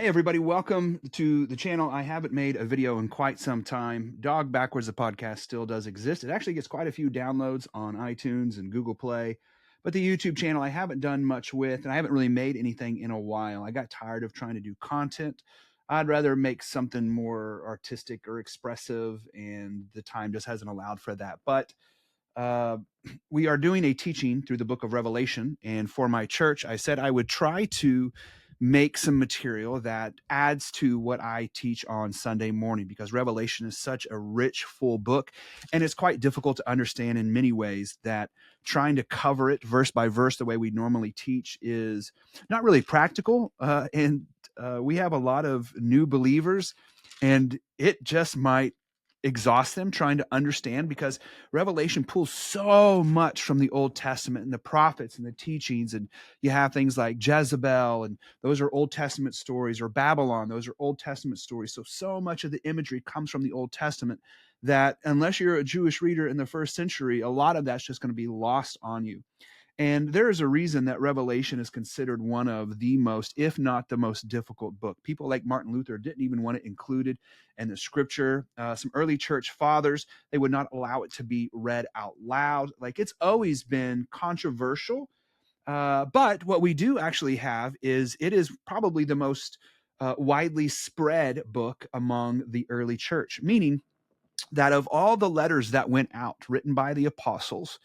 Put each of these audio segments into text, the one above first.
everybody. Welcome to the channel. I haven't made a video in quite some time. Dog Backwards, the podcast, still does exist. It actually gets quite a few downloads on iTunes and Google Play. But the YouTube channel I haven't done much with, and I haven't really made anything in a while. I got tired of trying to do content. I'd rather make something more artistic or expressive, and the time just hasn't allowed for that. But uh, we are doing a teaching through the book of Revelation. And for my church, I said I would try to make some material that adds to what I teach on Sunday morning, because Revelation is such a rich, full book, and it's quite difficult to understand in many ways that trying to cover it verse by verse the way we normally teach is not really practical. And we have a lot of new believers, and it just might exhaust them trying to understand, because Revelation pulls so much from the Old Testament and the prophets and the teachings. And you have things like Jezebel, and those are Old Testament stories, or Babylon, those are Old Testament stories. So much of the imagery comes from the Old Testament that unless you're a Jewish reader in the first century, a lot of that's just going to be lost on you. And there is a reason that Revelation is considered one of the most, if not the most difficult book. People like Martin Luther didn't even want it included in the scripture. Some early church fathers, they would not allow it to be read out loud. Like, it's always been controversial. But what we do actually have is it is probably the most widely spread book among the early church, meaning that of all the letters that went out written by the apostles,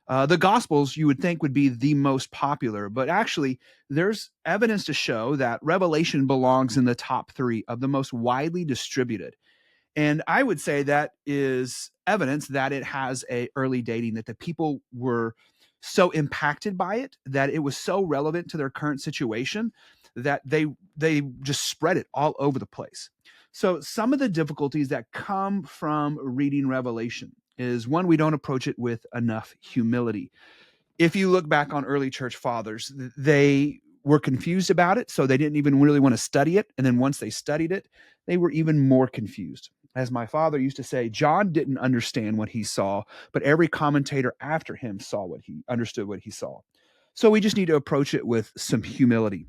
the Gospels you would think would be the most popular, but actually there's evidence to show that Revelation belongs in the top 3 of the most widely distributed. And I would say that is evidence that it has a early dating, that the people were so impacted by it, that it was so relevant to their current situation, that they just spread it all over the place. So some of the difficulties that come from reading Revelation is, one, we don't approach it with enough humility. If you look back on early church fathers, they were confused about it, so they didn't even really want to study it. And then once they studied it, they were even more confused. As my father used to say, John didn't understand what he saw, but every commentator after him saw what he understood what he saw. So we just need to approach it with some humility.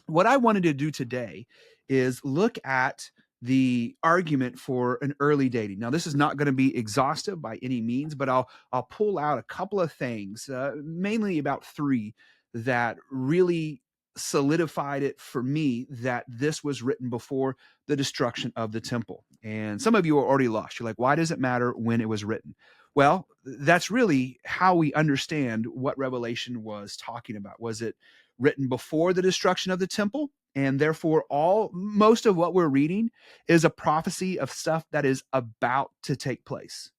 What I wanted to do today is look at the argument for an early dating. Now, this is not going to be exhaustive by any means, but I'll pull out a couple of things, mainly about 3, that really solidified it for me that this was written before the destruction of the temple. And some of you are already lost. You're like, why does it matter when it was written? Well, that's really how we understand what Revelation was talking about. Was it written before the destruction of the temple? And therefore, most of what we're reading is a prophecy of stuff that is about to take place.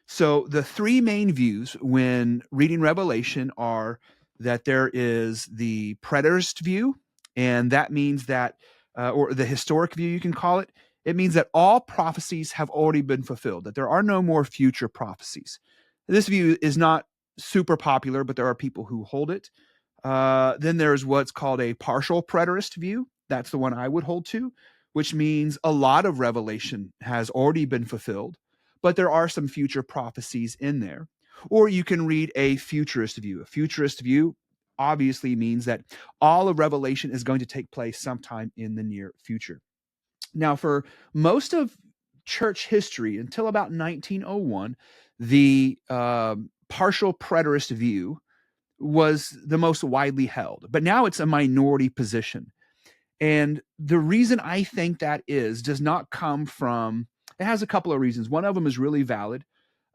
So the 3 main views when reading Revelation are that there is the preterist view, and that means that, or the historic view, you can call it. It means that all prophecies have already been fulfilled, that there are no more future prophecies. This view is not super popular, but there are people who hold it. Then there's what's called a partial preterist view. That's the one I would hold to, which means a lot of Revelation has already been fulfilled, but there are some future prophecies in there. Or you can read a futurist view. A futurist view obviously means that all of Revelation is going to take place sometime in the near future. Now, for most of church history until about 1901, the partial preterist view was the most widely held, but now it's a minority position. And the reason I think that does not come from, it has a couple of reasons. One of them is really valid.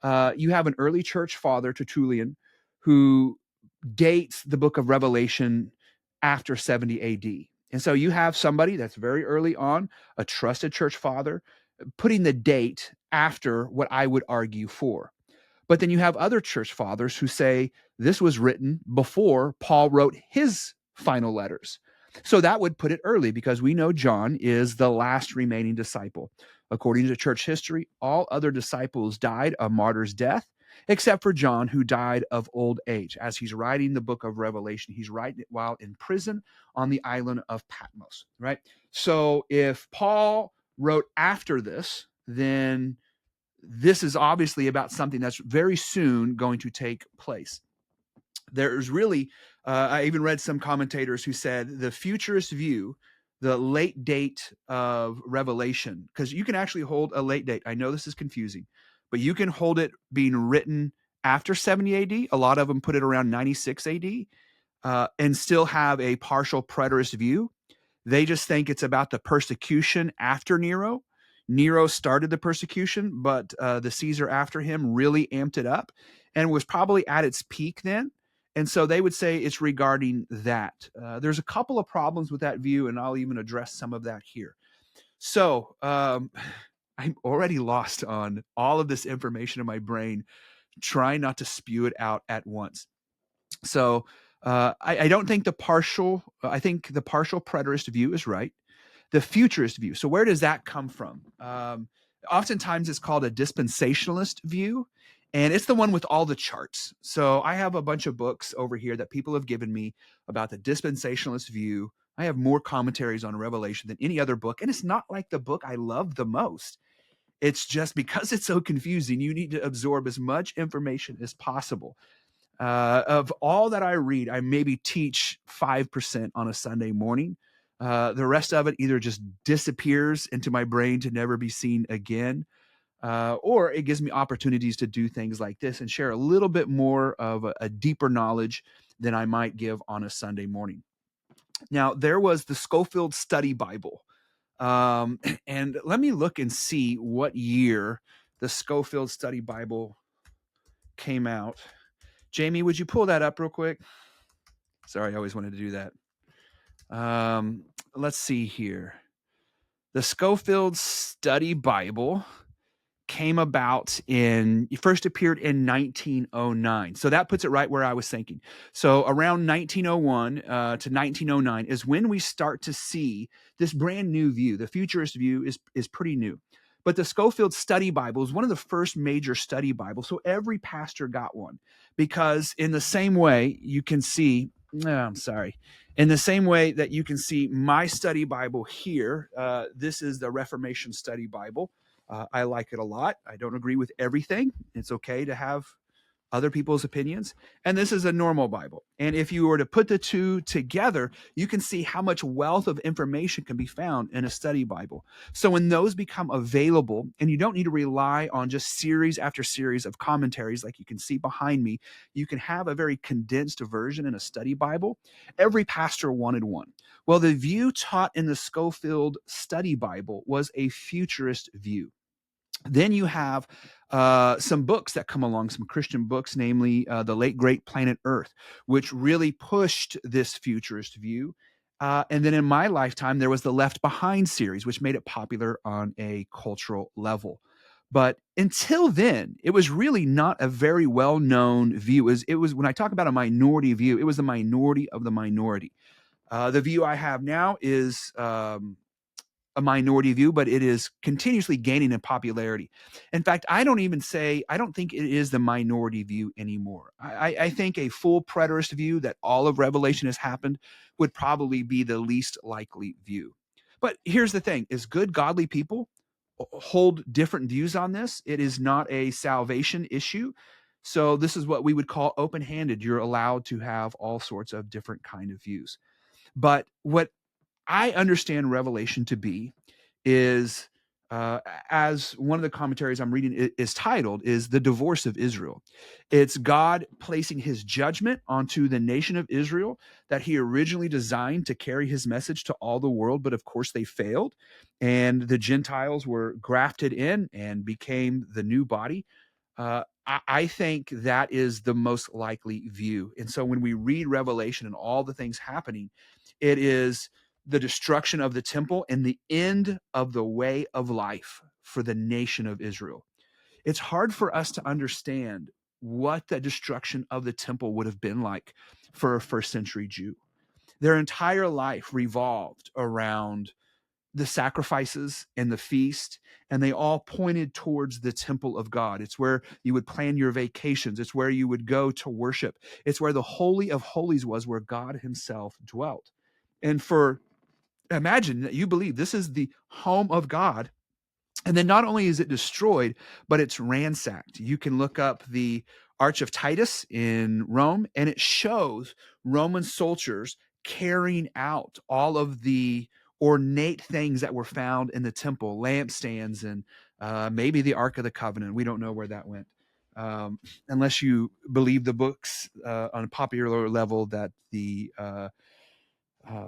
You have an early church father, Tertullian, who dates the book of Revelation after 70 AD. And so you have somebody that's very early on, a trusted church father, putting the date after what I would argue for. But then you have other church fathers who say this was written before Paul wrote his final letters. So that would put it early, because we know John is the last remaining disciple. According to church history, all other disciples died a martyr's death, except for John, who died of old age. As he's writing the book of Revelation, he's writing it while in prison on the island of Patmos, right? So if Paul wrote after this, then this is obviously about something that's very soon going to take place. There's really, I even read some commentators who said the futurist view, the late date of Revelation, because you can actually hold a late date. I know this is confusing, but you can hold it being written after 70 AD. A lot of them put it around 96 AD, and still have a partial preterist view. They just think it's about the persecution after Nero. Nero started the persecution, but the Caesar after him really amped it up and was probably at its peak then. And so they would say it's regarding that. There's a couple of problems with that view, and I'll even address some of that here. So I'm already lost on all of this information in my brain, trying not to spew it out at once. So I don't think I think the partial preterist view is right. The futurist view. So where does that come from? Oftentimes it's called a dispensationalist view, and it's the one with all the charts. So I have a bunch of books over here that people have given me about the dispensationalist view. I have more commentaries on Revelation than any other book, and it's not like the book I love the most. It's just because it's so confusing, you need to absorb as much information as possible. Of all that I read, I maybe teach 5% on a Sunday morning. The rest of it either just disappears into my brain to never be seen again, or it gives me opportunities to do things like this and share a little bit more of a deeper knowledge than I might give on a Sunday morning. Now, there was the Scofield Study Bible. And let me look and see what year the Scofield Study Bible came out. Jamie, would you pull that up real quick? Sorry, I always wanted to do that. Let's see here. The Scofield Study Bible came about first appeared in 1909. So that puts it right where I was thinking. So around 1901 to 1909 is when we start to see this brand new view. The futurist view is pretty new. But the Scofield Study Bible is one of the first major study Bibles. So every pastor got one, because in the same way you can see, in the same way that you can see my study Bible here, this is the Reformation Study Bible. I like it a lot. I don't agree with everything. It's okay to have other people's opinions. And this is a normal Bible. And if you were to put the two together, you can see how much wealth of information can be found in a study Bible. So when those become available, and you don't need to rely on just series after series of commentaries like you can see behind me, you can have a very condensed version in a study Bible. Every pastor wanted one. Well, the view taught in the Scofield Study Bible was a futurist view. Then you have some books that come along, some Christian books, namely The Late Great Planet Earth, which really pushed this futurist view. And then in my lifetime, there was the Left Behind series, which made it popular on a cultural level. But until then, it was really not a very well-known view. It was when I talk about a minority view, it was the minority of the minority. The view I have now is a minority view, but it is continuously gaining in popularity. In fact, I don't think it is the minority view anymore. I think a full preterist view that all of Revelation has happened would probably be the least likely view. But here's the thing, is good, godly people hold different views on this. It is not a salvation issue. So this is what we would call open-handed. You're allowed to have all sorts of different kind of views. But what I understand Revelation to be is, as one of the commentaries I'm reading is titled, is the divorce of Israel. It's God placing his judgment onto the nation of Israel that he originally designed to carry his message to all the world, but of course they failed, and the Gentiles were grafted in and became the new body. I think that is the most likely view. And so when we read Revelation and all the things happening, it is the destruction of the temple and the end of the way of life for the nation of Israel. It's hard for us to understand what the destruction of the temple would have been like for a first century Jew. Their entire life revolved around the sacrifices and the feast, and they all pointed towards the temple of God. It's where you would plan your vacations. It's where you would go to worship. It's where the Holy of Holies was, where God himself dwelt. And imagine that you believe this is the home of God, and then not only is it destroyed, but it's ransacked. You can look up the Arch of Titus in Rome, and it shows Roman soldiers carrying out all of the ornate things that were found in the temple, lampstands, and maybe the Ark of the Covenant. We don't know where that went. Unless you believe the books on a popular level that the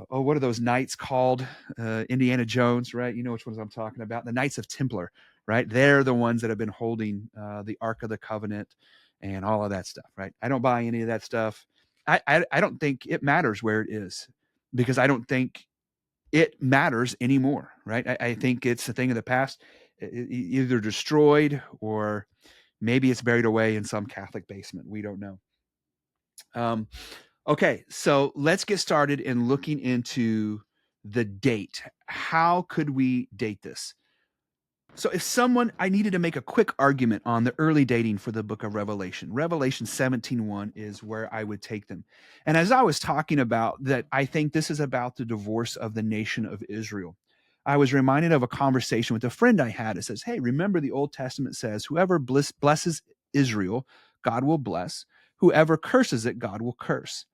what are those knights called? Indiana Jones, right? You know which ones I'm talking about. The Knights of Templar, right? They're the ones that have been holding the Ark of the Covenant and all of that stuff, right? I don't buy any of that stuff. I don't think it matters where it is, because I don't think it matters anymore, right? I think it's a thing of the past, either destroyed or maybe it's buried away in some Catholic basement. We don't know. Okay, so let's get started in looking into the date. How could we date this? So if I needed to make a quick argument on the early dating for the book of Revelation, Revelation 17:1 is where I would take them. And as I was talking about that, I think this is about the divorce of the nation of Israel. I was reminded of a conversation with a friend I had. It says, hey, remember the Old Testament says, whoever blesses Israel, God will bless. Whoever curses it, God will curse.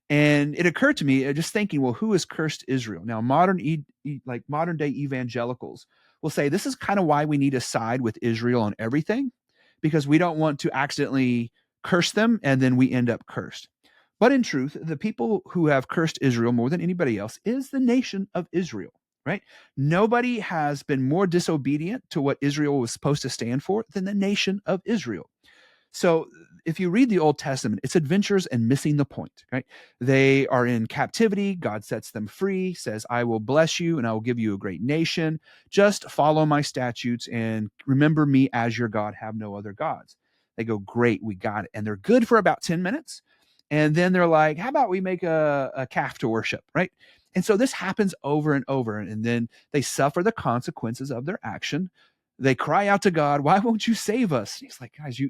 And it occurred to me, just thinking, well, who has cursed Israel? Now, modern day evangelicals will say this is kind of why we need to side with Israel on everything, because we don't want to accidentally curse them and then we end up cursed. But in truth, the people who have cursed Israel more than anybody else is the nation of Israel, right? Nobody has been more disobedient to what Israel was supposed to stand for than the nation of Israel. So if you read the Old Testament, it's adventures and missing the point, right? They are in captivity. God sets them free, says, I will bless you and I will give you a great nation. Just follow my statutes and remember me as your God. Have no other gods. They go, great, we got it. And they're good for about 10 minutes. And then they're like, how about we make a calf to worship, right? And so this happens over and over. And then they suffer the consequences of their action. They cry out to God, why won't you save us? He's like, guys,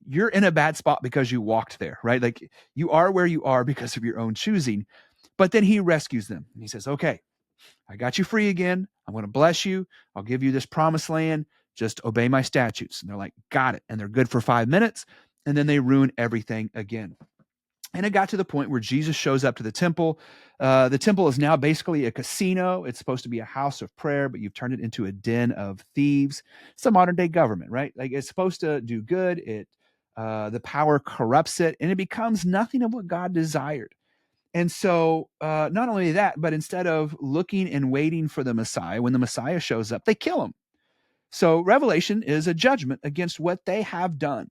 you're in a bad spot because you walked there, right? Like you are where you are because of your own choosing. But then he rescues them and he says, okay, I got you free again. I'm going to bless you. I'll give you this promised land. Just obey my statutes. And they're like, got it. And they're good for 5 minutes. And then they ruin everything again. And it got to the point where Jesus shows up to the temple. The temple is now basically a casino. It's supposed to be a house of prayer, but you've turned it into a den of thieves. It's the modern day government, right? Like it's supposed to do good. The power corrupts it, and it becomes nothing of what God desired. And so, not only that, but instead of looking and waiting for the Messiah, when the Messiah shows up, they kill him. So Revelation is a judgment against what they have done.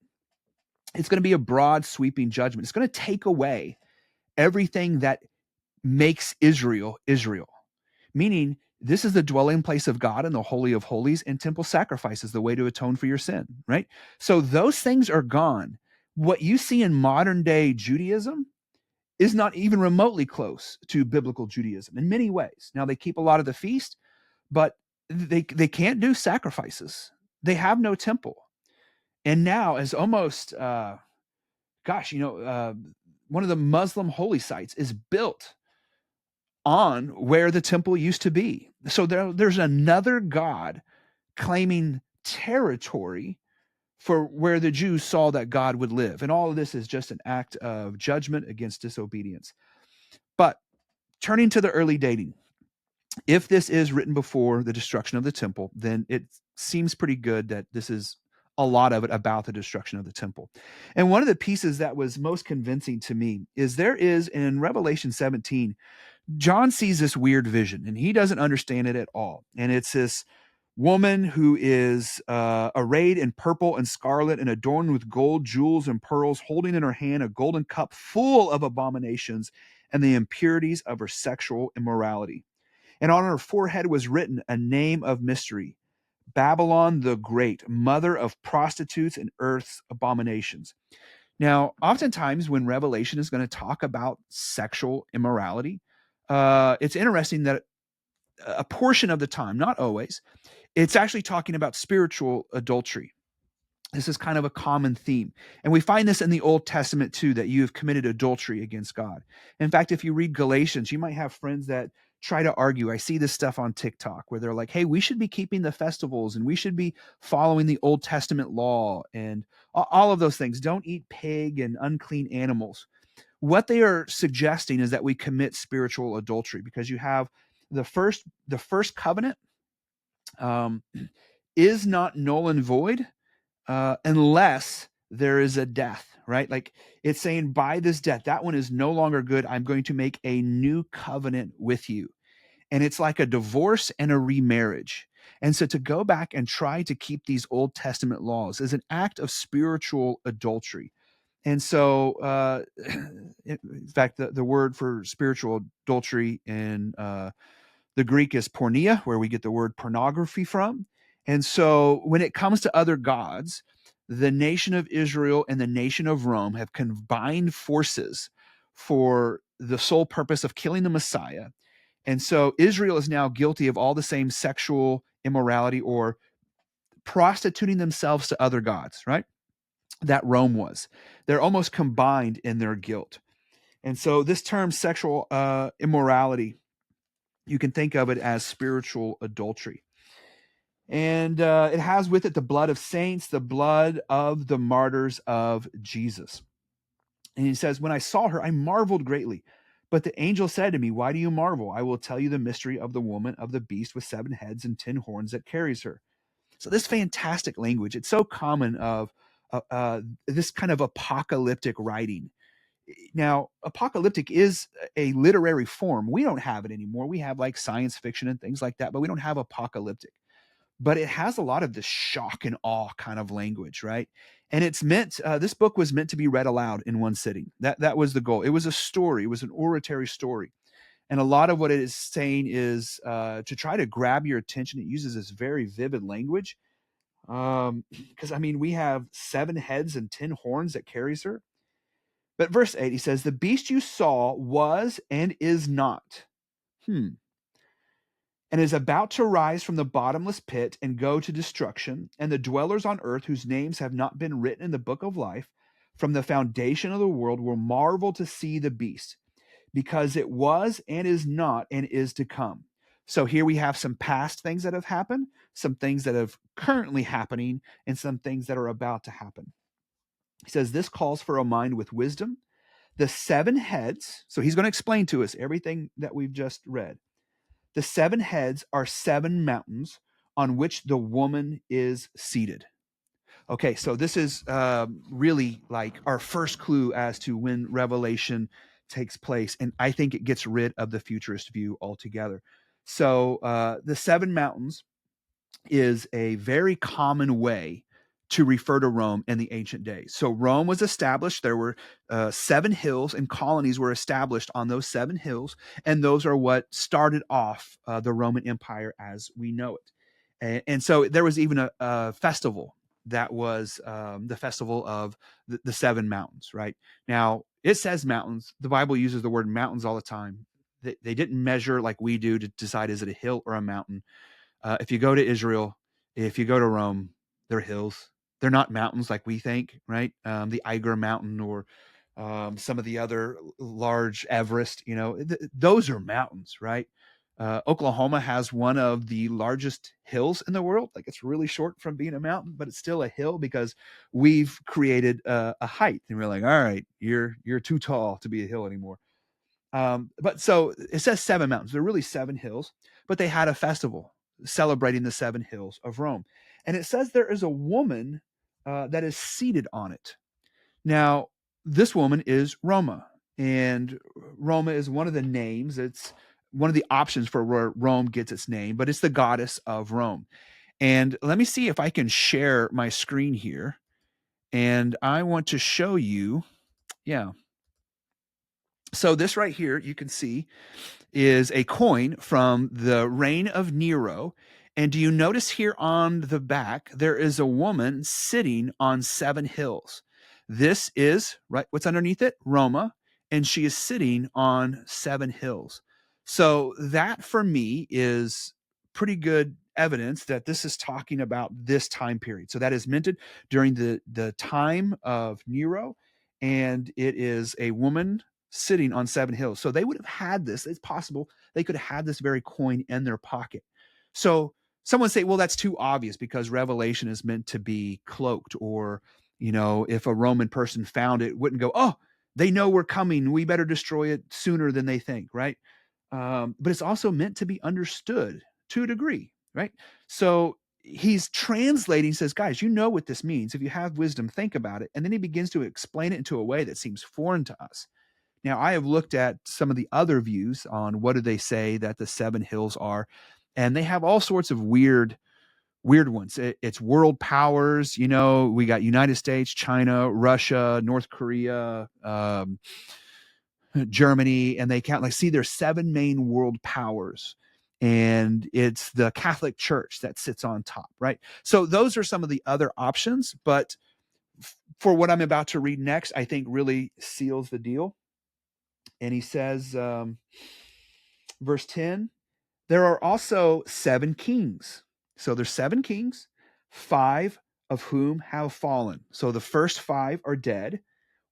It's going to be a broad, sweeping judgment. It's going to take away everything that makes Israel, Israel. Meaning, this is the dwelling place of God and the Holy of Holies, and temple sacrifice is the way to atone for your sin, right? So those things are gone. What you see in modern day Judaism is not even remotely close to biblical Judaism in many ways. Now, they keep a lot of the feast, but they can't do sacrifices. They have no temple. And now, as almost, one of the Muslim holy sites is built on where the temple used to be. So there's another God claiming territory for where the Jews saw that God would live. And all of this is just an act of judgment against disobedience. But turning to the early dating, if this is written before the destruction of the temple, then it seems pretty good that this is a lot of it about the destruction of the temple. And one of the pieces that was most convincing to me is there is in Revelation 17, John sees this weird vision and he doesn't understand it at all. And it's this woman who is arrayed in purple and scarlet and adorned with gold, jewels, and pearls, holding in her hand a golden cup full of abominations and the impurities of her sexual immorality. And on her forehead was written a name of mystery, Babylon the Great, mother of prostitutes and earth's abominations. Now, oftentimes when Revelation is going to talk about sexual immorality, it's interesting that a portion of the time, not always, it's actually talking about spiritual adultery. This is kind of a common theme. And we find this in the Old Testament too, that you have committed adultery against God. In fact, if you read Galatians, you might have friends that try to argue. I see this stuff on TikTok where they're like, hey, we should be keeping the festivals and we should be following the Old Testament law and all of those things. Don't eat pig and unclean animals. What they are suggesting is that we commit spiritual adultery because you have the first covenant um, is not null and void unless there is a death, right? Like it's saying by this death, that one is no longer good. I'm going to make a new covenant with you. And it's like a divorce and a remarriage. And so to go back and try to keep these Old Testament laws is an act of spiritual adultery. And so, in fact, the word for spiritual adultery in the Greek is porneia, where we get the word pornography from. And so when it comes to other gods, the nation of Israel and the nation of Rome have combined forces for the sole purpose of killing the Messiah. And so Israel is now guilty of all the same sexual immorality or prostituting themselves to other gods, right? That Rome was. They're almost combined in their guilt. And so this term sexual immorality, you can think of it as spiritual adultery. And it has with it the blood of saints, the blood of the martyrs of Jesus. And he says, when I saw her, I marveled greatly. But the angel said to me, why do you marvel? I will tell you the mystery of the woman of the beast with 7 heads and 10 horns that carries her. So this fantastic language, it's so common of this kind of apocalyptic writing. Now, apocalyptic is a literary form. We don't have it anymore. We have like science fiction and things like that, but we don't have apocalyptic. But it has a lot of this shock and awe kind of language, right? And it's meant, this book was meant to be read aloud in one sitting. That was the goal. It was a story. It was an oratory story. And a lot of what it is saying is to try to grab your attention. It uses this very vivid language. Because I mean, we have 7 heads and 10 horns that carries her. But verse 8, he says, the beast you saw was and is not. And is about to rise from the bottomless pit and go to destruction, and the dwellers on earth whose names have not been written in the book of life from the foundation of the world will marvel to see the beast, because it was and is not and is to come. So here we have some past things that have happened, some things that have currently happening, and some things that are about to happen. He says this calls for a mind with wisdom. The 7 heads, so he's going to explain to us everything that we've just read. The 7 heads are 7 mountains on which the woman is seated. Okay, so this is really like our first clue as to when Revelation takes place. And I think it gets rid of the futurist view altogether. So the 7 mountains is a very common way to refer to Rome in the ancient days. So Rome was established. There were 7 hills, and colonies were established on those 7 hills. And those are what started off the Roman Empire as we know it. And so there was even a festival that was the festival of the 7 mountains, right? Now, it says mountains. The Bible uses the word mountains all the time. They didn't measure like we do to decide is it a hill or a mountain. If you go to Israel, if you go to Rome, they're hills. They're not mountains like we think, right? The Eiger Mountain or some of the other large Everest, those are mountains, right? Oklahoma has one of the largest hills in the world. Like it's really short from being a mountain, but it's still a hill because we've created a height, and we're like, all right, you're too tall to be a hill anymore. But so it says 7 mountains. They're really 7 hills, but they had a festival celebrating the 7 hills of Rome. And it says there is a woman that is seated on it. Now, this woman is Roma, and Roma is one of the names. It's one of the options for where Rome gets its name, but it's the goddess of Rome. And let me see if I can share my screen here. And I want to show you, yeah. So this right here, you can see, is a coin from the reign of Nero. And do you notice here on the back, there is a woman sitting on 7 hills. This is, right, what's underneath it? Roma. And she is sitting on 7 hills. So that for me is pretty good evidence that this is talking about this time period. So that is minted during the time of Nero. And it is a woman sitting on 7 hills. So they would have had this. It's possible they could have had this very coin in their pocket. So someone say, well, that's too obvious because Revelation is meant to be cloaked, or, if a Roman person found it, wouldn't go, oh, they know we're coming. We better destroy it sooner than they think, right? but it's also meant to be understood to a degree, right? So he's translating, says, guys, you know what this means. If you have wisdom, think about it. And then he begins to explain it into a way that seems foreign to us. Now, I have looked at some of the other views on what do they say that the 7 hills are, and they have all sorts of weird ones. It's world powers. We got United States, China, Russia, North Korea, Germany, and they count, like, see, there's 7 main world powers, and it's the Catholic Church that sits on top, right? So those are some of the other options, but for what I'm about to read next, I think really seals the deal. And he says, verse 10, there are also 7 kings. So there's 7 kings, 5 of whom have fallen. So the first 5 are dead.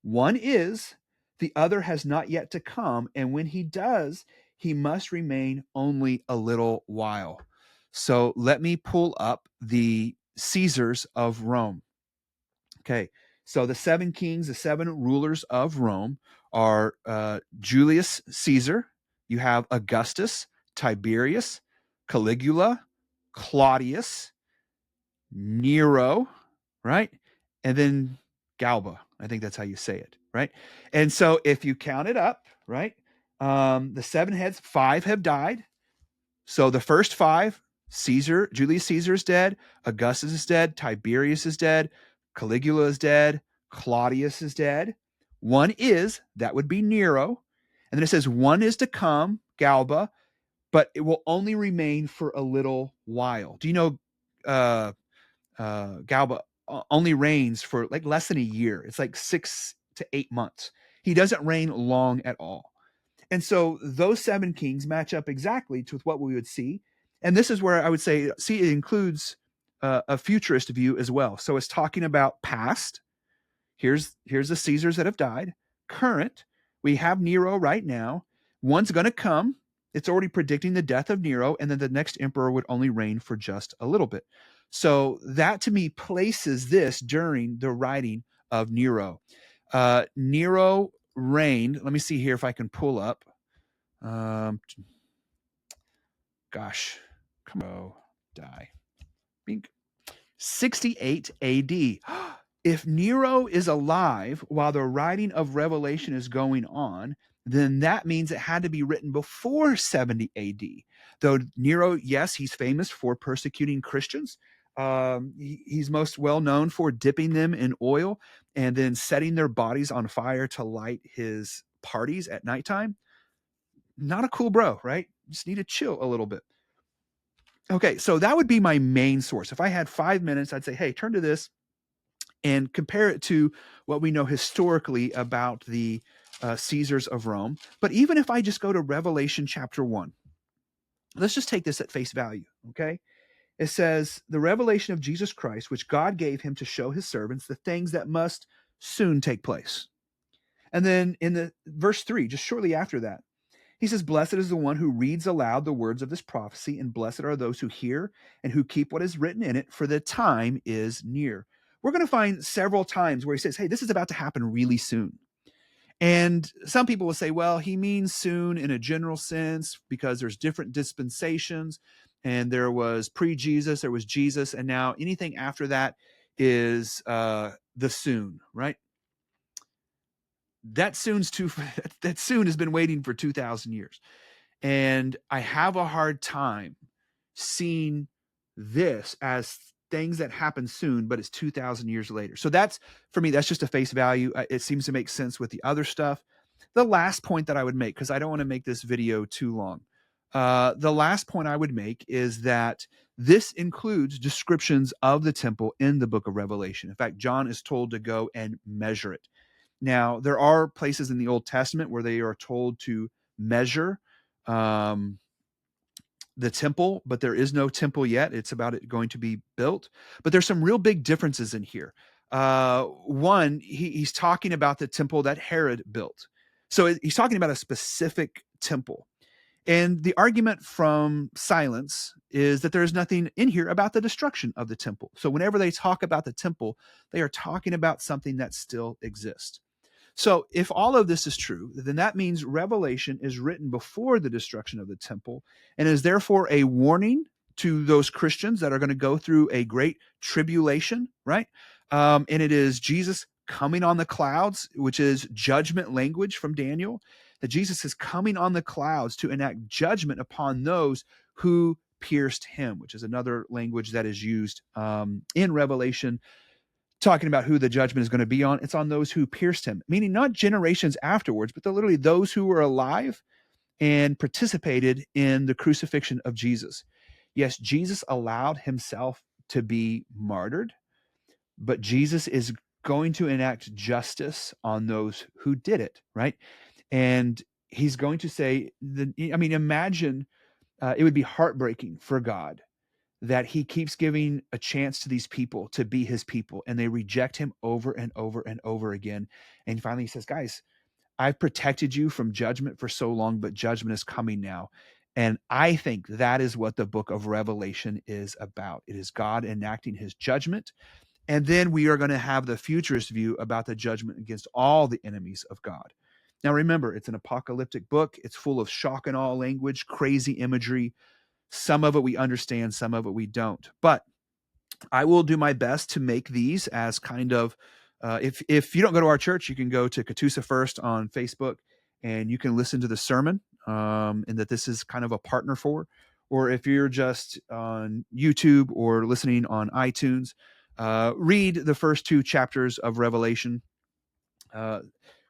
One is, the other has not yet to come. And when he does, he must remain only a little while. So let me pull up the Caesars of Rome. Okay. So the 7 kings, the 7 rulers of Rome are Julius Caesar. You have Augustus, Tiberius, Caligula, Claudius, Nero, right? And then Galba. I think that's how you say it, right? And so if you count it up, right, the 7 heads, 5 have died. So the first 5, Julius Caesar is dead, Augustus is dead, Tiberius is dead, Caligula is dead, Claudius is dead. One is, that would be Nero. And then it says one is to come, Galba, but it will only remain for a little while. Do you know Galba only reigns for like less than a year? It's like 6 to 8 months. He doesn't reign long at all. And so those 7 kings match up exactly with what we would see. And this is where I would say, see, it includes a futurist view as well. So it's talking about past. Here's the Caesars that have died. Current, we have Nero right now. One's going to come. It's already predicting the death of Nero, and then the next emperor would only reign for just a little bit. So that, to me, places this during the writing of Nero. Nero reigned. Let me see here if I can pull up. Gosh, come on, die. Bink. 68 AD. If Nero is alive while the writing of Revelation is going on, then that means it had to be written before 70 AD. Though Nero, yes, he's famous for persecuting Christians. He's most well known for dipping them in oil and then setting their bodies on fire to light his parties at nighttime. Not a cool bro, right? Just need to chill a little bit. Okay, so that would be my main source. If I had 5 minutes, I'd say, hey, turn to this and compare it to what we know historically about the Caesars of Rome. But even if I just go to Revelation chapter 1, let's just take this at face value, okay? It says, the revelation of Jesus Christ, which God gave him to show his servants the things that must soon take place. And then in the verse 3, just shortly after that, he says, blessed is the one who reads aloud the words of this prophecy, and blessed are those who hear and who keep what is written in it, for the time is near. We're going to find several times where he says, hey, this is about to happen really soon. And some people will say, well, he means soon in a general sense because there's different dispensations, and there was pre-Jesus, there was Jesus, and now anything after that is the soon, right? That soon has been waiting for 2,000 years. And I have a hard time seeing this as things that happen soon, but it's 2,000 years later. So that's, for me, that's just a face value. It seems to make sense with the other stuff. The last point that I would make, because I don't want to make this video too long. The last point I would make is that this includes descriptions of the temple in the book of Revelation. In fact, John is told to go and measure it. Now, there are places in the Old Testament where they are told to measure the temple, but there is no temple yet. It's about it going to be built. But there's some real big differences in here. One, he's talking about the temple that Herod built. So he's talking about a specific temple. And the argument from silence is that there is nothing in here about the destruction of the temple. So whenever they talk about the temple, they are talking about something that still exists. So if all of this is true, then that means Revelation is written before the destruction of the temple and is therefore a warning to those Christians that are going to go through a great tribulation, right? And it is Jesus coming on the clouds, which is judgment language from Daniel, that Jesus is coming on the clouds to enact judgment upon those who pierced him, which is another language that is used in Revelation, talking about who the judgment is going to be on. It's on those who pierced him, meaning not generations afterwards, but literally those who were alive and participated in the crucifixion of Jesus. Yes, Jesus allowed himself to be martyred, but Jesus is going to enact justice on those who did it, right? And he's going to say, imagine it would be heartbreaking for God that he keeps giving a chance to these people to be his people, and they reject him over and over and over again. And finally he says, guys, I've protected you from judgment for so long, but judgment is coming now. And I think that is what the book of Revelation is about. It is God enacting his judgment. And then we are going to have the futurist view about the judgment against all the enemies of God. Now, remember, it's an apocalyptic book. It's full of shock and awe language, crazy imagery. Some of it we understand, some of it we don't. But I will do my best to make these as kind of, if you don't go to our church, you can go to Catoosa First on Facebook and you can listen to the sermon, and that this is kind of a partner for. Or if you're just on YouTube or listening on iTunes, read the first 2 chapters of Revelation.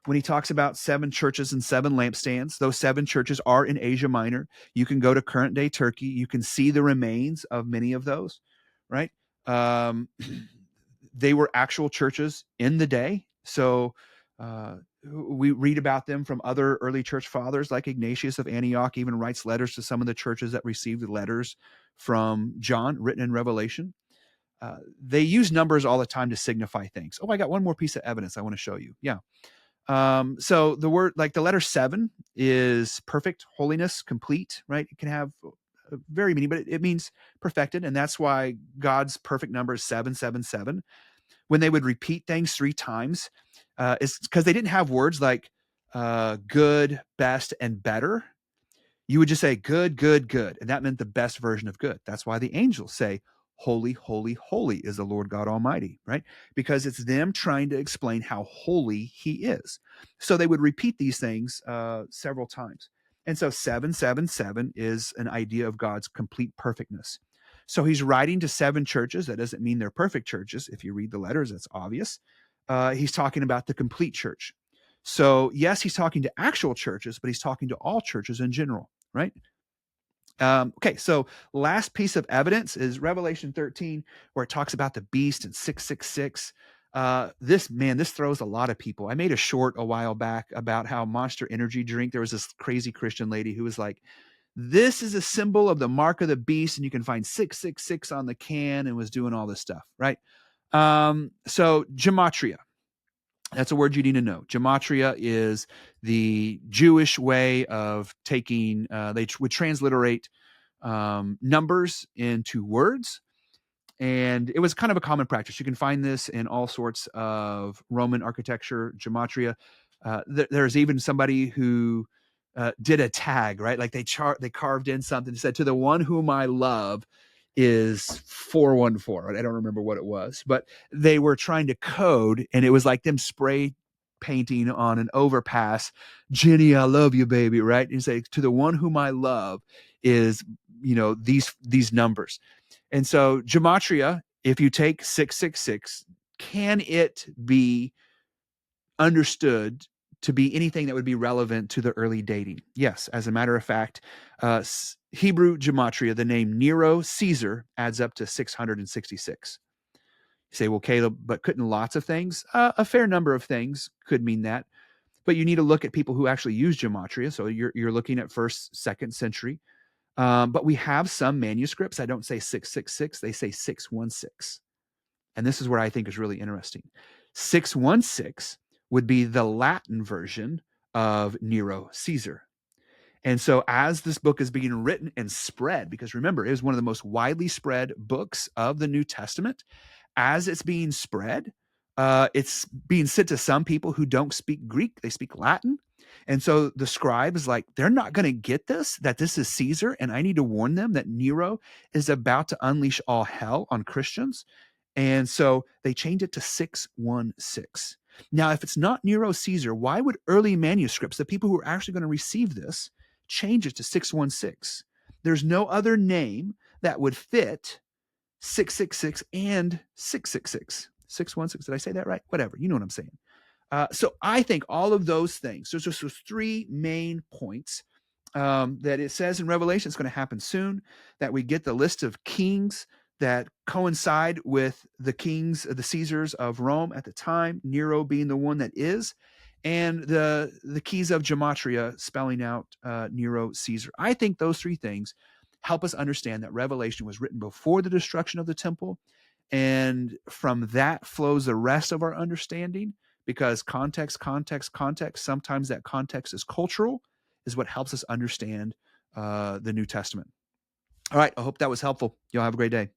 When he talks about 7 churches and 7 lampstands, those 7 churches are in Asia Minor. You can go to current day Turkey. You can see the remains of many of those, right? They were actual churches in the day. So we read about them from other early church fathers, like Ignatius of Antioch even writes letters to some of the churches that received letters from John written in Revelation. They use numbers all the time to signify things. Oh, I got one more piece of evidence I want to show you. Yeah. So the word, like the letter 7 is perfect, holiness, complete, right? It can have very meaning, but it means perfected. And that's why God's perfect number is 777. When they would repeat things 3 times, it's because they didn't have words like good, best, and better. You would just say good, good, good. And that meant the best version of good. That's why the angels say, holy, holy, holy is the Lord God Almighty, right? Because it's them trying to explain how holy he is. So they would repeat these things several times. And so 777 is an idea of God's complete perfectness. So he's writing to 7 churches. That doesn't mean they're perfect churches. If you read the letters, that's obvious. He's talking about the complete church. So yes, he's talking to actual churches, but he's talking to all churches in general, right? Okay, so last piece of evidence is Revelation 13, where it talks about the beast and 666. This throws a lot of people. I made a short a while back about how Monster Energy drink, there was this crazy Christian lady who was like, this is a symbol of the mark of the beast, and you can find 666 on the can, and was doing all this stuff, right? So gematria. That's a word you need to know. Gematria is the Jewish way of taking, they would transliterate numbers into words. And it was kind of a common practice. You can find this in all sorts of Roman architecture, gematria. There's even somebody who did a tag, right? Like they carved in something that said, to the one whom I love is 414. Right? I don't remember what it was, but they were trying to code, and it was like them spray painting on an overpass, Jenny, I love you, baby, right? And you say, to the one whom I love is, these numbers. And so gematria, if you take 666, can it be understood to be anything that would be relevant to the early dating? Yes. As a matter of fact, Hebrew gematria, the name Nero Caesar adds up to 666. You say, well, Caleb, but couldn't lots of things? A fair number of things could mean that. But you need to look at people who actually use gematria. So you're looking at 1st, 2nd century. But we have some manuscripts that don't say 666, they say 616. And this is where I think is really interesting. 616 would be the Latin version of Nero Caesar. And so as this book is being written and spread, because remember, it was one of the most widely spread books of the New Testament, as it's being spread, It's being sent to some people who don't speak Greek, they speak Latin. And so the scribe is like, they're not going to get this, that this is Caesar. And I need to warn them that Nero is about to unleash all hell on Christians. And so they changed it to 616. Now, if it's not Nero Caesar, why would early manuscripts, the people who are actually going to receive this, change it to 616? There's no other name that would fit 666 and 666. 616. Did I say that right? Whatever. You know what I'm saying. So I think all of those things, there's just those three main points that it says in Revelation it's going to happen soon, that we get the list of kings that coincide with the kings, the Caesars of Rome at the time, Nero being the one that is, and the keys of gematria spelling out Nero Caesar. I think those three things help us understand that Revelation was written before the destruction of the temple, and from that flows the rest of our understanding, because context, sometimes that context is cultural, is what helps us understand the New Testament. All right, I hope that was helpful. Y'all have a great day.